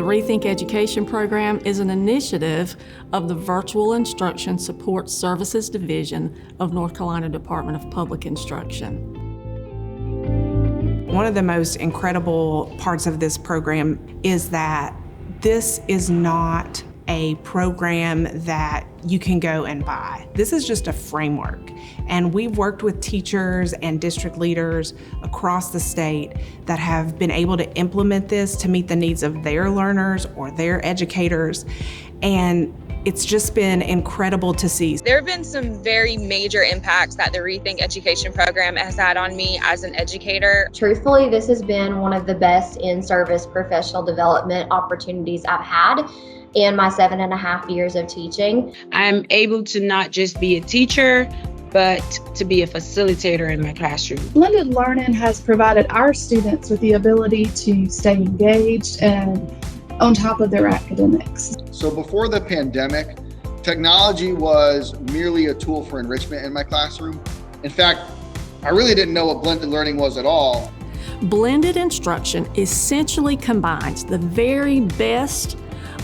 Rethink Education Program is an initiative of the Virtual Instruction Support Services Division of North Carolina Department of Public Instruction. One of the most incredible parts of this program is that this is not a program that you can go and buy. This is just a framework. And we've worked with teachers and district leaders across the state that have been able to implement this to meet the needs of their learners or their educators. And it's just been incredible to see. There have been some very major impacts that the Rethink Education Program has had on me as an educator. Truthfully, this has been one of the best in-service professional development opportunities I've had in my 7.5 years of teaching. I'm able to not just be a teacher, but to be a facilitator in my classroom. Blended learning has provided our students with the ability to stay engaged and on top of their academics. So before the pandemic, technology was merely a tool for enrichment in my classroom. In fact, I really didn't know what blended learning was at all. Blended instruction essentially combines the very best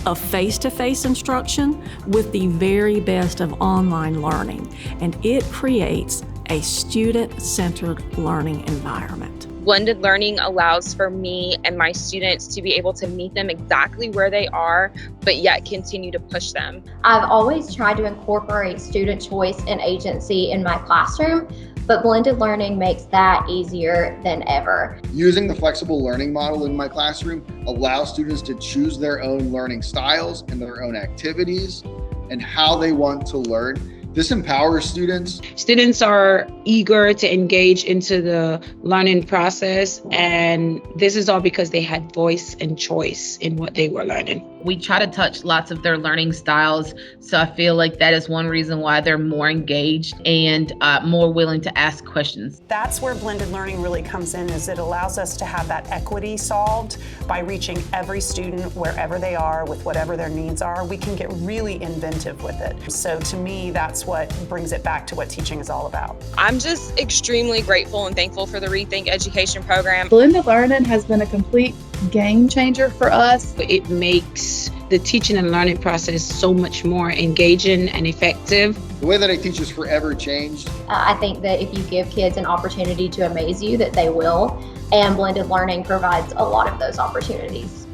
of face-to-face instruction with the very best of online learning, and it creates a student-centered learning environment. Blended learning allows for me and my students to be able to meet them exactly where they are, but yet continue to push them. I've always tried to incorporate student choice and agency in my classroom, but blended learning makes that easier than ever. Using the flexible learning model in my classroom allows students to choose their own learning styles and their own activities and how they want to learn. This empowers students. Students are eager to engage into the learning process, and this is all because they had voice and choice in what they were learning. We try to touch lots of their learning styles, so I feel like that is one reason why they're more engaged and more willing to ask questions. That's where blended learning really comes in, is it allows us to have that equity solved by reaching every student wherever they are with whatever their needs are. We can get really inventive with it. So to me, that's what brings it back to what teaching is all about. I'm just extremely grateful and thankful for the Rethink Education Program. Blended learning has been a complete game changer for us. It makes the teaching and learning process so much more engaging and effective. The way that I teach has forever changed. I think that if you give kids an opportunity to amaze you, that they will, and blended learning provides a lot of those opportunities.